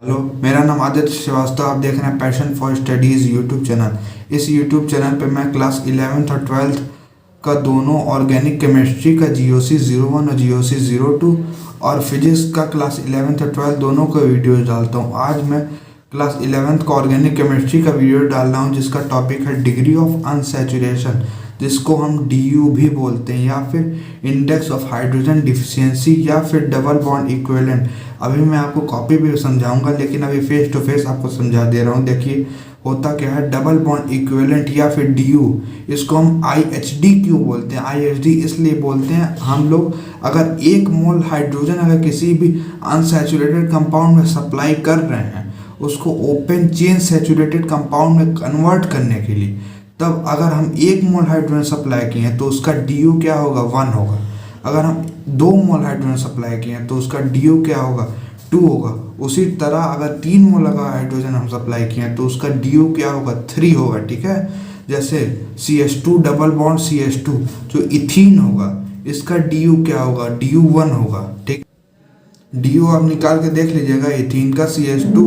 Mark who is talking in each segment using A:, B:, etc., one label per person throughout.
A: Hello, मेरा नाम आदित्य श्रीवास्तव। आप देख रहे हैं passion for studies YouTube channel. इस यूट्यूब चैनल पे मैं क्लास 11th और 12th का दोनों ऑर्गेनिक केमिस्ट्री का GOC 01 और GOC 02 और फिजिक्स का क्लास 11th और 12th दोनों का वीडियो डालता हूँ। आज मैं क्लास 11th का ऑर्गेनिक केमिस्ट्री का वीडियो डाल रहा हूँ, जिसका टॉपिक है डिग्री ऑफ अनसैचुरेशन, जिसको हम DU भी बोलते हैं, या फिर इंडेक्स ऑफ हाइड्रोजन डिफिशियंसी, या फिर डबल बॉन्ड इक्विवेलेंट। अभी मैं आपको कॉपी भी समझाऊंगा, लेकिन अभी फेस टू फेस आपको समझा दे रहा हूँ। देखिए होता क्या है, डबल बॉन्ड इक्विवेलेंट या फिर DU, इसको हम IHD क्यों बोलते हैं? IHD इसलिए बोलते हैं, हम लोग अगर 1 मोल हाइड्रोजन अगर किसी भी अनसैचुरेटेड कंपाउंड में सप्लाई कर रहे हैं, उसको ओपन चेन सैचुरेटेड कंपाउंड में कन्वर्ट करने के लिए, तब अगर हम 1 मोल हाइड्रोजन सप्लाई किए हैं तो उसका DU क्या होगा? 1 होगा। अगर हम 2 मोल हाइड्रोजन सप्लाई किए हैं तो उसका DU क्या होगा? 2 होगा। उसी तरह अगर 3 मोल का हाइड्रोजन हम सप्लाई किए हैं तो उसका DU क्या होगा? 3 होगा। ठीक है, जैसे CH2 डबल बॉन्ड CH2 जो इथीन होगा, इसका DU क्या होगा? DU 1 होगा। ठीक, DU आप निकाल के देख लीजिएगा। इथीन का CH2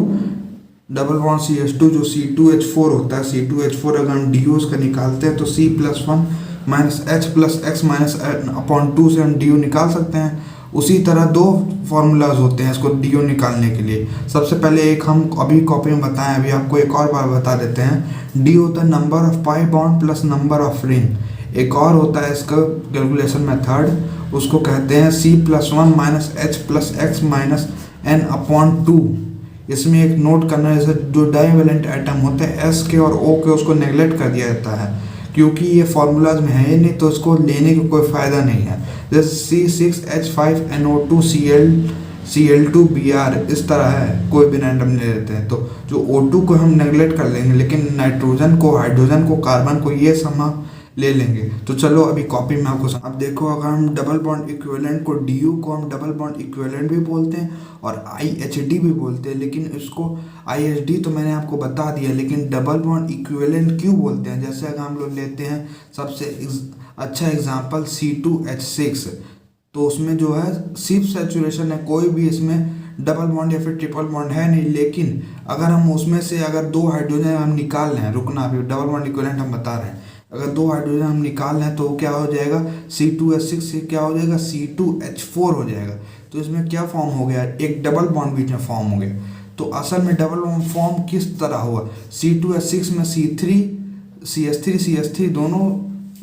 A: डबल बॉन्ड CH2 जो C2H4 होता है, C2H4 अगर हम DU उसका निकालते हैं तो C+1 minus H plus X minus upon 2 से हम DU निकाल सकते हैं। उसी तरह 2 फार्मूलाज होते हैं इसको DU निकालने के लिए। सबसे पहले एक हम अभी कॉपी में बताएं, अभी आपको एक और बार बता देते हैं। D होता है number of pi bond plus number of ring. एक और होता है इसका कैलकुलेशन मेथड, उसको कहते हैं C+1 minus H plus X minus N upon 2। इसमें एक नोट करना है, जैसे जो डाइवेलेंट एटम होते हैं S के और O के, उसको नेगलेक्ट कर दिया जाता है, क्योंकि ये फार्मूलाज में है ही नहीं, तो इसको लेने का कोई फ़ायदा नहीं है। जैसे C6H5NO2 Cl2Br इस तरह है, कोई भी रैंडम ले लेते हैं। तो जो O2 को हम नेगलेक्ट कर लेंगे, लेकिन नाइट्रोजन को, हाइड्रोजन को, कार्बन को, ये सब ले लेंगे। तो चलो अभी कॉपी में आपको अब देखो, अगर हम डबल बॉन्ड इक्विवेलेंट को, DU को हम डबल बॉन्ड इक्विवेलेंट भी बोलते हैं और IHD भी बोलते हैं, लेकिन इसको IHD तो मैंने आपको बता दिया, लेकिन डबल बॉन्ड इक्विवेलेंट क्यों बोलते हैं? जैसे अगर हम लोग लेते हैं सबसे अच्छा एग्जांपल C2H6, तो उसमें जो है सिर्फ सैचुरेशन है, कोई भी इसमें डबल बॉन्ड या फिर ट्रिपल बॉन्ड है नहीं। लेकिन अगर हम उसमें से अगर 2 हाइड्रोजन हम निकाल रहे हैं, रुकना, अभी डबल बॉन्ड इक्विवेलेंट हम बता रहे हैं, अगर 2 हाइड्रोजन हम निकाल रहे हैं तो क्या हो जाएगा? C2H6 से क्या हो जाएगा? C2H4 हो जाएगा। तो इसमें क्या फॉर्म हो गया? एक डबल बॉन्ड बीच में फॉर्म हो गया। तो असल में डबल बॉन्ड फॉर्म किस तरह हुआ? C2H6 में CH3 दोनों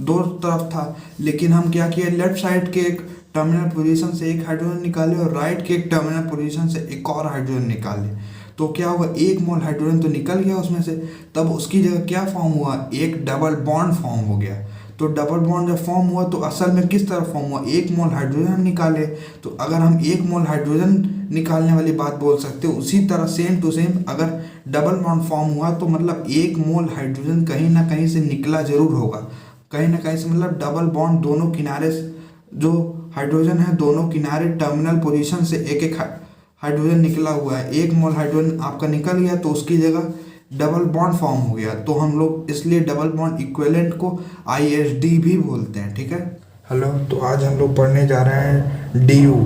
A: दो तरफ था, लेकिन हम क्या किया, लेफ्ट साइड के एक टर्मिनल पोजीशन से एक हाइड्रोजन निकाले और राइट के एक टर्मिनल पोजीशन से एक और हाइड्रोजन निकाले। तो क्या होगा? 1 मोल हाइड्रोजन तो निकल गया उसमें से, तब उसकी जगह क्या फॉर्म हुआ? एक डबल बॉन्ड फॉर्म हो गया। तो डबल बॉन्ड जब फॉर्म हुआ तो असल में किस तरह फॉर्म हुआ? 1 मोल हाइड्रोजन हम निकाले। तो अगर हम 1 मोल हाइड्रोजन निकालने वाली बात बोल सकते हो, उसी तरह सेम टू सेम अगर डबल बॉन्ड फॉर्म हुआ तो मतलब 1 मोल हाइड्रोजन कहीं ना कहीं से निकला जरूर होगा, कहीं ना कहीं से। मतलब डबल बॉन्ड दोनों किनारे, जो हाइड्रोजन है दोनों किनारे टर्मिनल पोजीशन से एक एक हाइड्रोजन निकला हुआ है। 1 मोल हाइड्रोजन आपका निकल गया तो उसकी जगह डबल बॉन्ड फॉर्म हो गया। तो हम लोग इसलिए डबल बॉन्ड इक्विवेलेंट को IHD भी बोलते हैं। ठीक है, हेलो, तो आज हम लोग पढ़ने जा रहे हैं DU,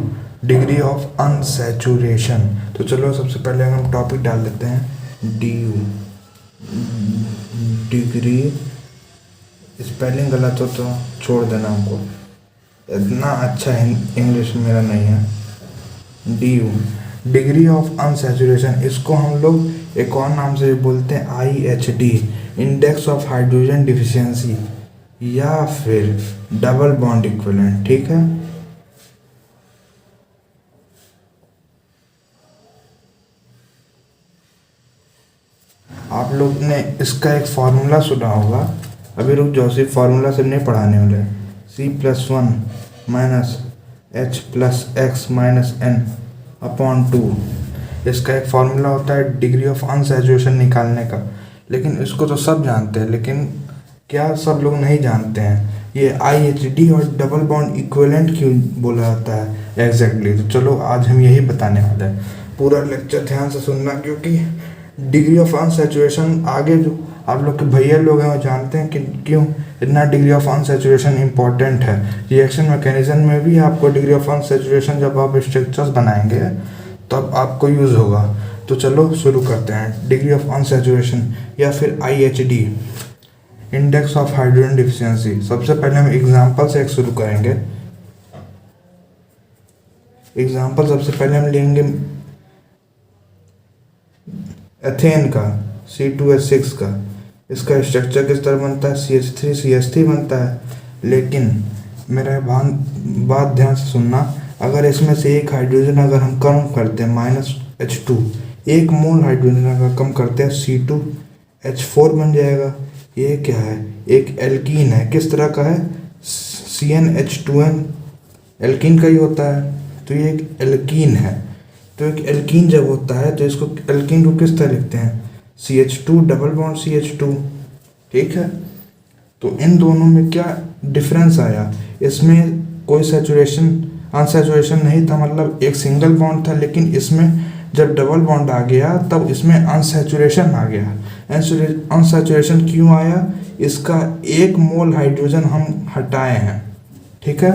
A: डिग्री ऑफ अनसैचुरेशन। तो चलो सबसे पहले हम टॉपिक डाल देते हैं DU, डिग्री। स्पेलिंग गलत हो तो छोड़ देना, हमको इतना अच्छा इंग्लिश मेरा नहीं है। DU, डिग्री ऑफ अनसैचुरेशन, इसको हम लोग एक और नाम से बोलते हैं IHD, index of hydrogen deficiency, या फिर डबल बॉन्ड इक्विवेलेंट। ठीक है, आप लोग ने इसका एक फार्मूला सुना होगा, अभी रुक जाओ, सिर्फ फार्मूला से नहीं पढ़ाने वाले। C+1 minus H plus X minus N upon 2, इसका एक फार्मूला होता है डिग्री ऑफ अनसैचुरेशन निकालने का। लेकिन इसको तो सब जानते हैं, लेकिन क्या सब लोग नहीं जानते हैं ये IHD और डबल बॉन्ड इक्विवेलेंट क्यों बोला जाता है एग्जैक्टली? तो चलो आज हम यही बताने वाले हैं। पूरा लेक्चर ध्यान से सुनना, क्योंकि डिग्री ऑफ अनसैचुरेशन आगे जो आप लोग के भैया लोग हैं वो जानते हैं कि क्यों इतना डिग्री ऑफ अनसैचुरेशन इम्पॉर्टेंट है। रिएक्शन मैकेनिज्म में भी आपको डिग्री ऑफ अनसैचुरेशन, जब आप स्ट्रक्चर्स बनाएंगे तब आपको यूज़ होगा। तो चलो शुरू करते हैं। डिग्री ऑफ अनसैचुरेशन या फिर IHD, index of hydrogen deficiency. सबसे पहले हम एग्जाम्पल से एक शुरू करेंगे। एग्जाम्पल सबसे पहले हम लेंगे एथेन का C2H6 का। इसका स्ट्रक्चर किस तरह बनता है? CH3CH3 बनता है। लेकिन मेरा बात ध्यान से सुनना, अगर इसमें से एक हाइड्रोजन अगर हम कम करते हैं -H2, एक मोल हाइड्रोजन अगर कम करते हैं C2H4 बन जाएगा। ये क्या है? एक एल्कीन है। किस तरह का है? CnH2n एल्कीन का ही होता है। तो ये एक एल्कीन है। तो एक एल्कीन जब होता है तो इसको एल्कीन को किस तरह लिखते हैं? CH2 double bond CH2। ठीक है, तो इन दोनों में क्या डिफरेंस आया? इसमें कोई सैचुरेशन अनसैचुरेशन नहीं था, मतलब एक सिंगल बॉन्ड था। लेकिन इसमें जब डबल बॉन्ड आ गया तब इसमें अनसैचुरेशन आ गया। अनसैचुरेशन क्यों आया? इसका एक मोल हाइड्रोजन हम हटाए हैं। ठीक है,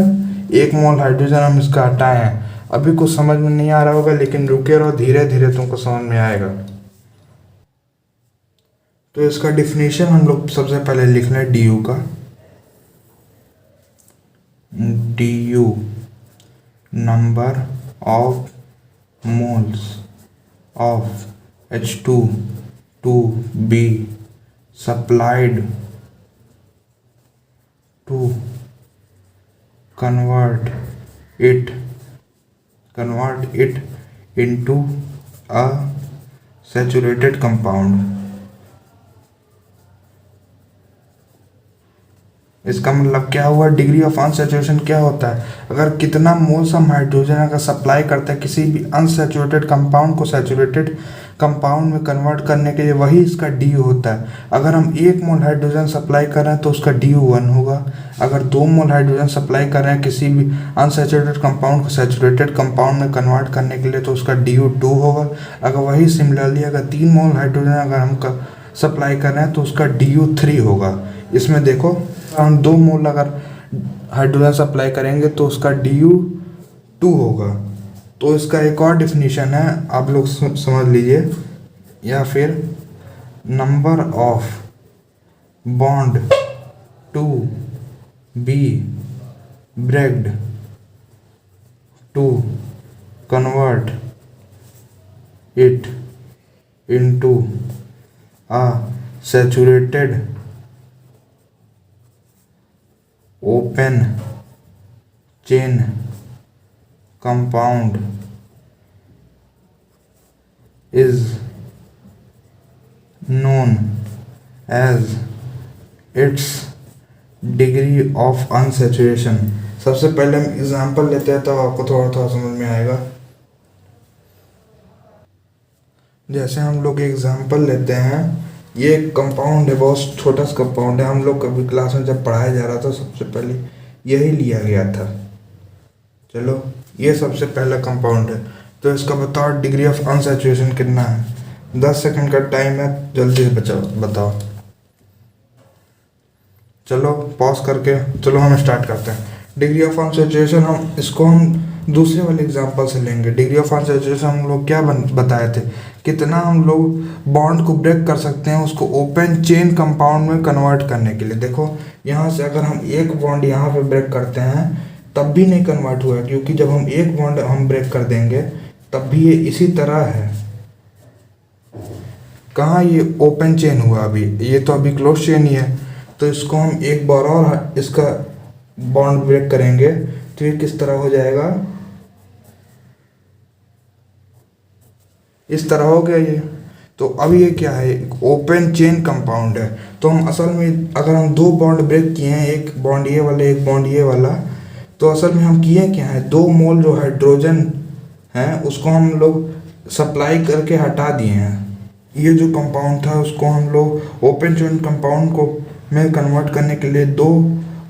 A: एक मोल हाइड्रोजन हम इसका हटाए हैं। अभी कुछ समझ में नहीं आ रहा होगा, लेकिन रुके रहो, धीरे धीरे तुमको समझ में आएगा। तो इसका डिफिनीशन हम लोग सबसे पहले लिख लें DU का। DU number of moles of H2 to be supplied to convert it into a saturated compound। इसका मतलब क्या हुआ? डिग्री ऑफ अनसैचुरेशन क्या होता है? अगर कितना मोल्स हम हाइड्रोजन अगर सप्लाई करते हैं किसी भी अनसैचुरेटेड कंपाउंड को सैचुरेटेड कंपाउंड में कन्वर्ट करने के लिए, वही इसका DU होता है। अगर हम 1 मोल हाइड्रोजन सप्लाई कर रहे हैं तो उसका DU 1 होगा। अगर 2 मोल हाइड्रोजन सप्लाई कर रहे हैं किसी भी अनसैचुरेटेड कंपाउंड को सैचुरेटेड कंपाउंड में कन्वर्ट करने के लिए तो उसका DU 2 होगा। अगर वही सिमिलरली अगर 3 मोल हाइड्रोजन अगर हम सप्लाई कर रहे हैं तो उसका DU 3 होगा। इसमें देखो, हम 2 मोल अगर हाइड्रोजन सप्लाई करेंगे तो उसका DU 2 होगा। तो इसका एक और डिफिनीशन है, आप लोग समझ लीजिए। या फिर number of bond to be breaked to convert it into a saturated open chain compound is known as its degree of unsaturation। सबसे पहले हम एग्जाम्पल लेते हैं तो आपको थोड़ा थोड़ा समझ में आएगा। जैसे हम लोग एग्जाम्पल लेते हैं, ये कंपाउंड है, बहुत छोटा सा कंपाउंड है। हम लोग कभी क्लास में जब पढ़ाया जा रहा था सबसे पहले यही लिया गया था। चलो, ये सबसे पहला कंपाउंड है। तो इसका बताओ डिग्री ऑफ अनसैचुरेशन कितना है? 10 सेकंड का टाइम है, जल्दी से बताओ। चलो पॉज करके चलो हम स्टार्ट करते हैं। डिग्री ऑफ अनसैचुरेशन हम दूसरे वाले एग्जांपल से लेंगे। डिग्री ऑफ अनसैचुरेशन हम लोग क्या बताए थे? कितना हम लोग बॉन्ड को ब्रेक कर सकते हैं उसको ओपन चेन कंपाउंड में कन्वर्ट करने के लिए। देखो, यहाँ से अगर हम एक बॉन्ड यहाँ पे ब्रेक करते हैं तब भी नहीं कन्वर्ट हुआ, क्योंकि जब हम एक बॉन्ड हम ब्रेक कर देंगे तब भी ये इसी तरह है। कहाँ ये ओपन चेन हुआ? अभी ये तो अभी क्लोज चेन ही है। तो इसको हम एक बार और इसका बॉन्ड ब्रेक करेंगे तो ये किस तरह हो जाएगा? इस तरह हो गया ये। तो अब ये क्या है? एक ओपन चेन कंपाउंड है। तो हम असल में अगर हम 2 बॉन्ड ब्रेक किए हैं, एक बॉन्ड ये वाला एक बॉन्ड ये वाला, तो असल में हम किए क्या है? 2 मोल जो हाइड्रोजन है उसको हम लोग सप्लाई करके हटा दिए हैं। ये जो कंपाउंड था उसको हम लोग ओपन चेन कंपाउंड को में कन्वर्ट करने के लिए 2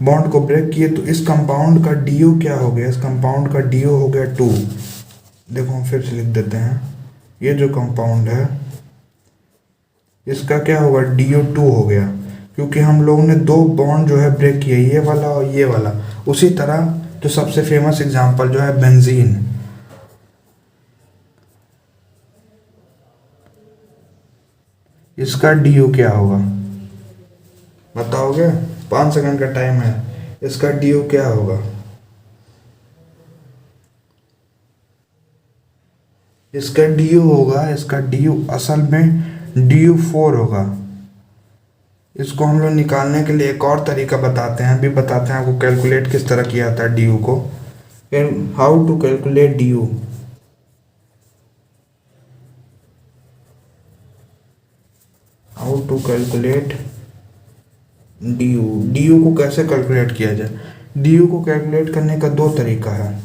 A: बॉन्ड को ब्रेक किए। तो इस कंपाउंड का DU क्या हो गया? इस कंपाउंड का DU हो गया 2। देखो हम फिर से लिख देते हैं। ये जो कंपाउंड है इसका क्या होगा? DU 2 हो गया, क्योंकि हम लोगों ने 2 बॉन्ड जो है ब्रेक किए, ये वाला और ये वाला। उसी तरह जो सबसे फेमस एग्जांपल जो है बेंजीन। इसका डी यू क्या होगा बताओगे? 5 सेकंड का टाइम है। इसका डी यू क्या होगा? इसका डी यू होगा, इसका डी यू असल में डी यू 4 होगा। इसको हम लोग निकालने के लिए एक और तरीका बताते हैं, अभी बताते हैं आपको कैलकुलेट किस तरह किया जाता है डी यू को। How to calculate D U. How to calculate D U. D U को कैसे कैलकुलेट किया जाए? डी यू को कैलकुलेट करने का 2 तरीका है।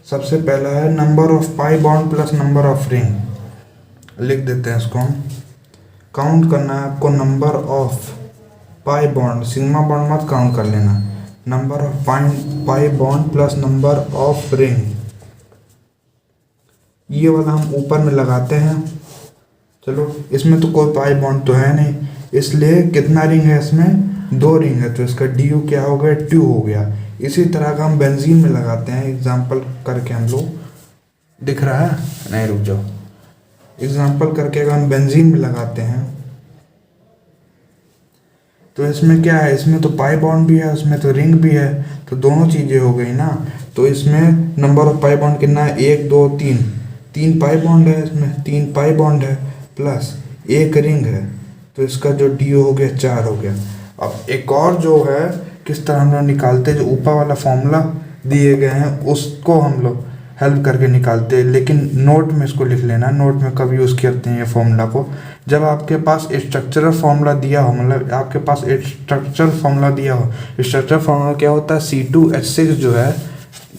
A: सबसे पहला है number of pi bond plus number of ring. लिख देते हैं इसको हम। काउंट करना है आपको number of pi bond, sigma bond मत काउंट कर लेना। Number of pi bond plus number of ring, ये वाला हम ऊपर में लगाते हैं। चलो इसमें तो कोई पाई बॉन्ड तो है नहीं, इसलिए कितना रिंग है इसमें? 2 रिंग है, तो इसका डी यू क्या हो गया? 2 हो गया। इसी तरह का हम बेंजीन में लगाते हैं, एग्जाम्पल करके हम लोग। दिख रहा है? नहीं, रुक जाओ। एग्जाम्पल करके अगर हम बेंजीन में लगाते हैं तो इसमें क्या है? इसमें तो पाई बॉन्ड भी है, उसमें तो रिंग भी है, तो दोनों चीज़ें हो गई ना। तो इसमें नंबर ऑफ पाई बॉन्ड कितना है? 1 2 3। 3 पाई बॉन्ड है, इसमें 3 पाई बॉन्ड है प्लस 1 रिंग है, तो इसका जो डी यू हो गया 4 हो गया। अब एक और जो है किस तरह हम लोग निकालते हैं, जो ऊपर वाला फॉर्मूला दिए गए हैं उसको हम लोग हेल्प करके निकालते हैं, लेकिन नोट में इसको लिख लेना। नोट में कब यूज़ करते हैं ये फॉर्मूला को? जब आपके पास स्ट्रक्चरल फॉर्मूला दिया हो, मतलब आपके पास स्ट्रक्चरल फॉर्मूला दिया हो। स्ट्रक्चरल फॉर्मूला क्या होता है? C2H6 जो है,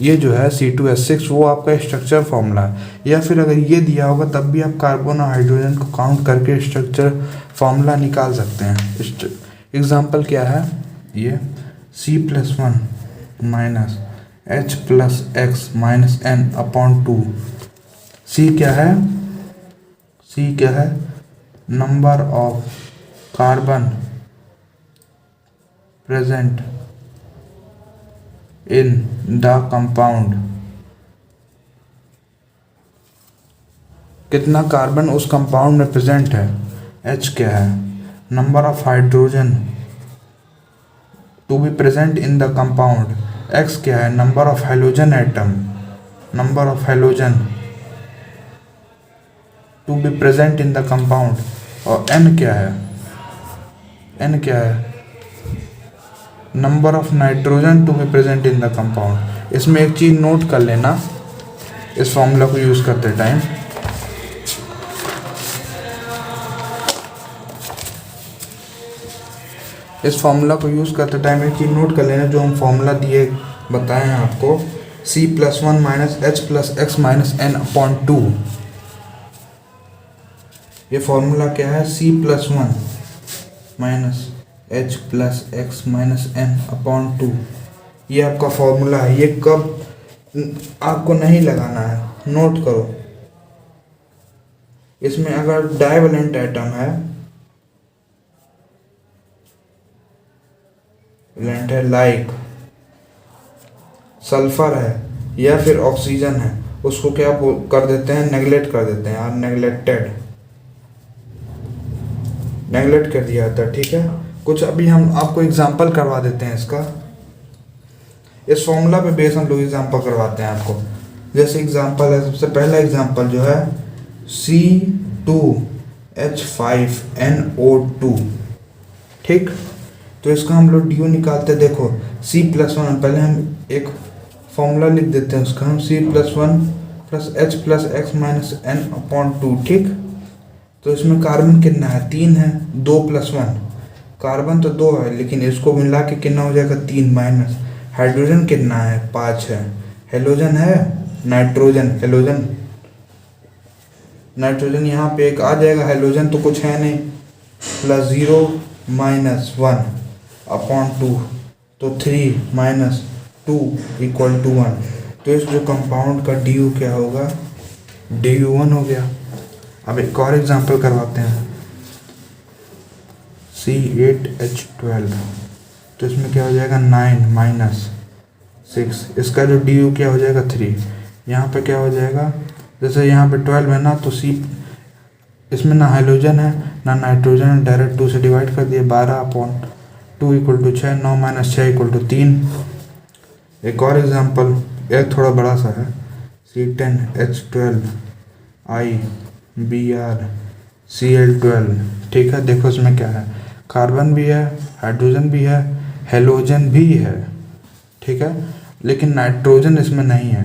A: ये जो है C2H6 वो आपका स्ट्रक्चर फॉर्मूला है। या फिर अगर ये दिया होगा तब भी आप कार्बन और हाइड्रोजन को काउंट करके स्ट्रक्चर फॉर्मूला निकाल सकते हैं। एग्जाम्पल क्या है? ये C+1 minus H plus X minus N upon 2। C क्या है? C क्या है? Number of carbon present in the compound. कितना कार्बन उस कंपाउंड में प्रेजेंट है? H क्या है? Number of hydrogen to be present in the compound. X क्या है? Number of halogen atom, number of halogen to be present in the compound. और N क्या है? N क्या है? Number of nitrogen to be present in the compound. इसमें एक चीज़ note कर लेना इस फॉर्मूला को यूज़ करते टाइम। इस फॉर्मूला को यूज़ करते टाइम एक चीज़ नोट कर लेना, जो हम फॉर्मूला दिए बताए हैं आपको, C+1 minus H plus X minus N upon 2। ये फॉर्मूला क्या है? C+1 minus H plus X minus N upon 2। ये आपका फॉर्मूला है। ये कब आपको नहीं लगाना है, नोट करो। इसमें अगर डाइवेलेंट एटम है, वेलेंट है, लाइक सल्फर है या फिर ऑक्सीजन है, उसको क्या कर देते हैं? नेगलेक्ट कर देते हैं, और नेगलेक्ट कर दिया जाता है। ठीक है, कुछ अभी हम आपको एग्जांपल करवा देते हैं इसका। इस फॉर्मूला पे बेस हम लोग एग्जांपल करवाते हैं आपको। जैसे एग्जांपल है, सबसे पहला एग्जांपल जो है C2H5NO2। ठीक, तो इसका हम लोग डी यू निकालते हैं। देखो C+1, पहले हम एक फॉर्मूला लिख देते हैं उसका, हम C+1 plus H plus X minus N upon 2। ठीक, तो इसमें कार्बन कितना है? 3 है। 2 + 1, कार्बन तो 2 है, लेकिन इसको मिला के कितना हो जाएगा? 3 माइनस। हाइड्रोजन कितना है? 5 है। हेलोजन है, नाइट्रोजन यहाँ पे एक आ जाएगा, हेलोजन तो कुछ है नहीं, प्लस 0 माइनस 1 अपॉन 2, तो 3 माइनस 2 इक्वल टू 1। तो इस जो कंपाउंड का डी यू क्या होगा? डी यू 1 हो गया। अब एक और एग्जांपल करवाते हैं, C8H12। तो इसमें क्या हो जाएगा? 9 माइनस 6। इसका जो डी यू क्या हो जाएगा? 3। यहाँ पे क्या हो जाएगा? जैसे यहाँ पे 12 है ना, तो इसमें ना हाइड्रोजन है ना नाइट्रोजन है, डायरेक्ट 2 से डिवाइड कर दिए, 12/2 = 6, 9 - 6 = 3। एक और एग्जांपल, एक थोड़ा बड़ा सा है, C10H12IBrCl12। ठीक है, देखो इसमें क्या है, कार्बन भी है, हाइड्रोजन भी है, हेलोजन भी है। ठीक है, लेकिन नाइट्रोजन इसमें नहीं है,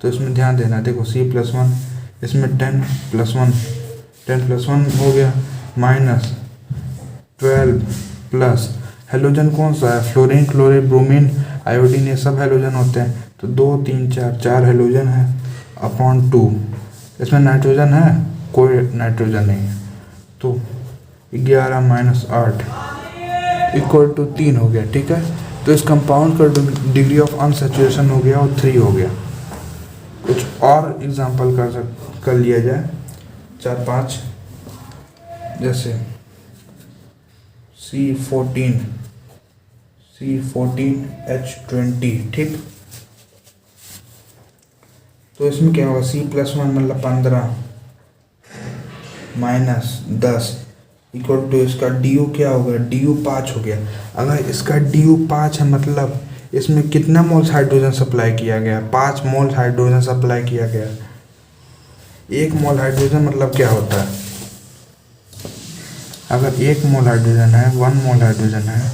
A: तो इसमें ध्यान देना। देखो C+1, इसमें 10+1 हो गया, -12 प्लस हेलोजन कौन सा है, फ्लोरीन, क्लोरीन, ब्रोमीन, आयोडीन, ये सब हेलोजन होते हैं। तो 2 3 4 हेलोजन है अपॉन 2। इसमें नाइट्रोजन है, कोई नाइट्रोजन नहीं है, तो 11 - 8 = 3 हो गया। ठीक है, तो इस कंपाउंड का डिग्री ऑफ अनसैचुरेशन हो गया और 3 हो गया। कुछ और एग्जांपल कर लिया जाए, 4-5, जैसे C14H20। ठीक, तो इसमें क्या होगा, C+1 मतलब 15 - 10 = इसका DU क्या होगा, DU 5 हो गया। अगर इसका DU 5 है मतलब इसमें कितना मोल्स हाइड्रोजन सप्लाई किया गया, 5 मोल हाइड्रोजन सप्लाई किया गया। 1 मोल हाइड्रोजन मतलब क्या होता है, अगर 1 मोल हाइड्रोजन है, 1 मोल हाइड्रोजन है,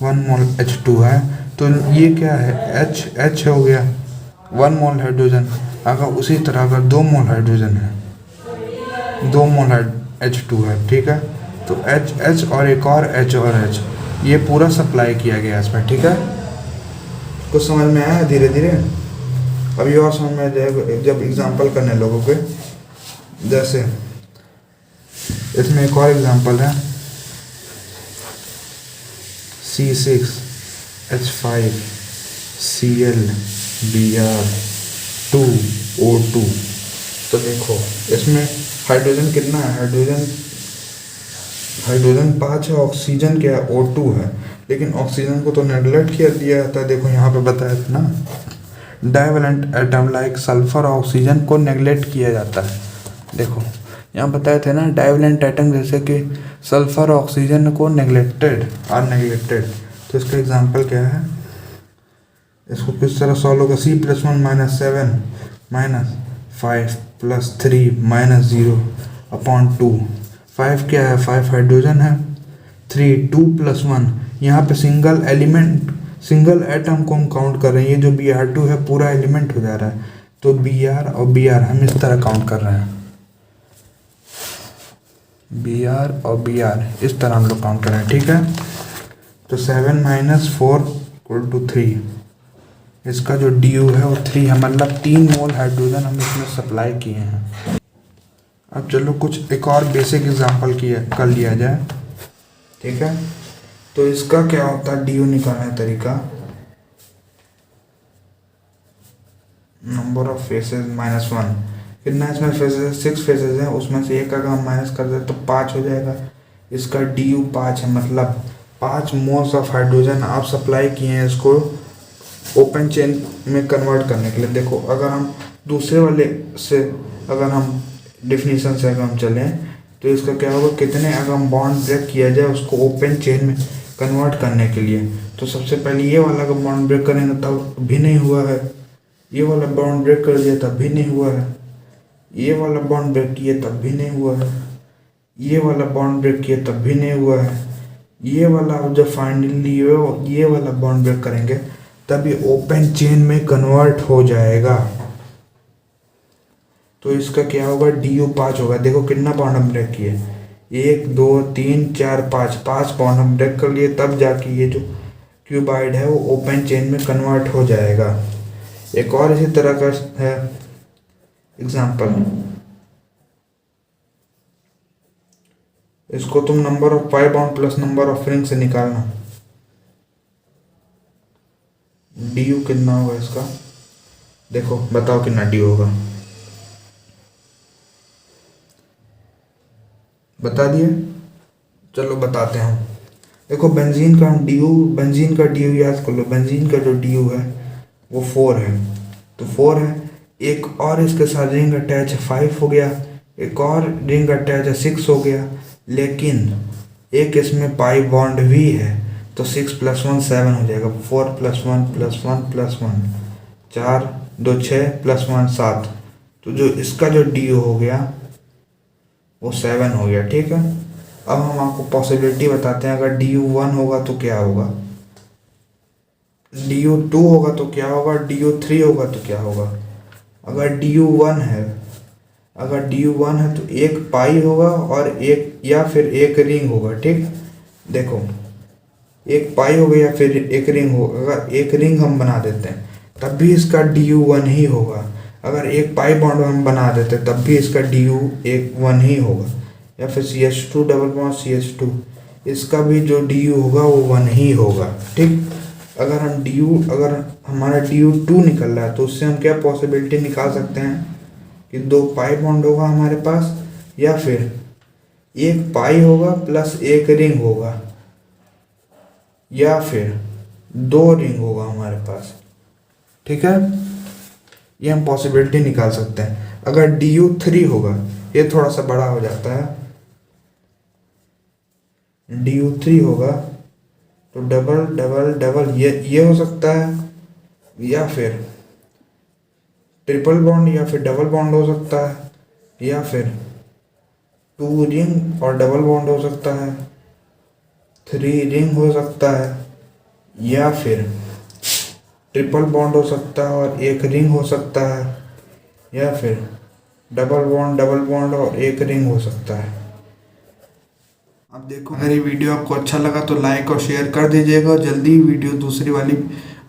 A: 1 मोल H2 है, तो ये क्या है, H हो गया 1 मोल हाइड्रोजन। अगर उसी तरह अगर 2 मोल हाइड्रोजन है, 2 मोल H2 है, ठीक है, तो H और एक और H और H, ये पूरा सप्लाई किया गया इसमें। ठीक है, कुछ समझ में आया धीरे धीरे। अभी और समझ में आ जाएगा जब एग्जांपल करने लोगों के। जैसे इसमें एक और एग्जांपल है, C6H5Cl Br2O2। तो देखो इसमें हाइड्रोजन कितना है, हाइड्रोजन 5 है, ऑक्सीजन क्या है, O2 है, लेकिन ऑक्सीजन को तो नेगलेक्ट किया दिया जाता है। देखो यहाँ पे बताया था ना, divalent atom like sulphur oxygen को नेगलेक्ट किया जाता है। देखो यहाँ बताए थे ना, डाइवेलेंट एटम जैसे कि सल्फर ऑक्सीजन को नेगलेक्टेड। तो इसका एग्जांपल क्या है, इसको किस तरह सॉल्व होगा, C+1 - 7 - 5 + 3 - 0/2। 5 क्या है, 5 हाइड्रोजन है, 3 2 + 1, यहाँ पे सिंगल एटम को हम काउंट कर रहे हैं। ये जो Br2 है पूरा एलिमेंट हो जा रहा है, तो Br और Br हम इस तरह काउंट कर रहे हैं, Br और Br इस तरह हम लोग काउंट कर रहे हैं। ठीक है, तो 7 - 4 = 3। इसका जो DU है वो 3 है, मतलब 3 मोल हाइड्रोजन हम इसमें सप्लाई किए हैं। अब चलो कुछ एक और बेसिक एग्जांपल कर लिया जाए। ठीक है, तो इसका क्या होता है, DU निकालने का तरीका, नंबर ऑफ फेसेस -1। कितना इसमें फेसेस, 6 फेसेस हैं, उसमें से एक अगर हम माइनस कर दें तो 5 हो जाएगा। इसका DU 5 है, मतलब 5 मोल्स ऑफ हाइड्रोजन आप सप्लाई किए हैं इसको ओपन चेन में कन्वर्ट करने के लिए। देखो अगर हम दूसरे वाले से, अगर हम डिफिनीशन से अगर हम चलें तो इसका क्या होगा, कितने अगर हम बॉन्ड ब्रेक किया जाए उसको ओपन चेन में कन्वर्ट करने के लिए, तो सबसे पहले ये वाला अगर बॉन्ड ब्रेक करेंगे तब भी नहीं हुआ है, ये वाला बॉन्ड ब्रेक कर दिया तब भी नहीं हुआ है, ये वाला बॉन्ड ब्रेक किए तब भी नहीं हुआ है, ये वाला बॉन्ड ब्रेक किए तब भी नहीं हुआ है, ये वाला जब फाइनली ये वाला बॉन्ड ब्रेक करेंगे तब ये ओपन चेन में कन्वर्ट हो जाएगा। तो इसका क्या होगा, DU 5 होगा। देखो कितना बॉन्ड हम ब्रेक किए, 1 2 3 4 5 बॉन्ड हम ब्रेक कर लिए, तब जाके ये जो क्यूबाइड है वो ओपन चेन में कन्वर्ट हो जाएगा। एक और इसी तरह का है एग्जांपल, इसको तुम number of pi bond plus number of ring से निकालना, DU कितना होगा इसका, देखो बताओ कितना DU होगा, बता दिए। चलो बताते हैं। देखो बेंजीन का DU याद कर लो, बेंजीन का जो DU है वो 4 है, तो 4 है। एक और इसके साथ रिंग अटैच है, 5 हो गया। एक और रिंग अटैच 6 हो गया, लेकिन एक इसमें पाई बॉन्ड भी है, तो 6 + 1 7 हो जाएगा। 4 + 1 + 1 + 1 4 2 6 + 1 7। तो जो इसका जो डी हो गया वो 7 हो गया। ठीक है, अब हम आपको पॉसिबिलिटी बताते हैं। अगर DU1 होगा तो क्या होगा, DU2 होगा तो क्या होगा, DU3 होगा तो क्या होगा। अगर DU1 है, अगर DU1 है तो एक पाई होगा और एक या फिर एक रिंग होगा। ठीक, देखो एक पाई होगा या फिर एक रिंग होगा। अगर एक रिंग हम बना देते हैं तब भी इसका DU1 ही होगा। अगर एक पाई बॉन्ड हम बना देते हैं तब भी इसका DU1 ही होगा। या फिर CH2 डबल बॉन्ड CH2, इसका भी जो DU होगा वो 1 ही होगा। ठीक, अगर हमारा DU2 निकल रहा है तो उससे हम क्या पॉसिबिलिटी निकाल सकते हैं कि 2 पाई बॉन्ड होगा हमारे पास, या फिर एक पाई होगा प्लस एक रिंग होगा, या फिर 2 रिंग होगा हमारे पास। ठीक है, ये हम पॉसिबिलिटी निकाल सकते हैं। अगर DU3 होगा, ये थोड़ा सा बड़ा हो जाता है, DU3 होगा तो डबल डबल डबल ये हो सकता है, या फिर ट्रिपल बॉन्ड या फिर डबल बॉन्ड हो सकता है, या फिर 2 रिंग और डबल बॉन्ड हो सकता है, 3 रिंग हो सकता है, या फिर ट्रिपल बॉन्ड हो सकता है और एक रिंग हो सकता है, या फिर डबल बॉन्ड और एक रिंग हो सकता है। अब देखो, अगर ये वीडियो आपको अच्छा लगा तो लाइक और शेयर कर दीजिएगा। जल्दी वीडियो दूसरी वाली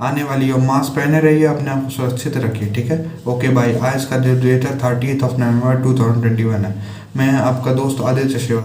A: आने वाली है। मास्क पहने रहिए, अपने आप को सुरक्षित रखिए। ठीक है, ओके बाय। आज का डेट 30 नवंबर 2021 है। मैं आपका दोस्त आदित्य श्रीवास्तव।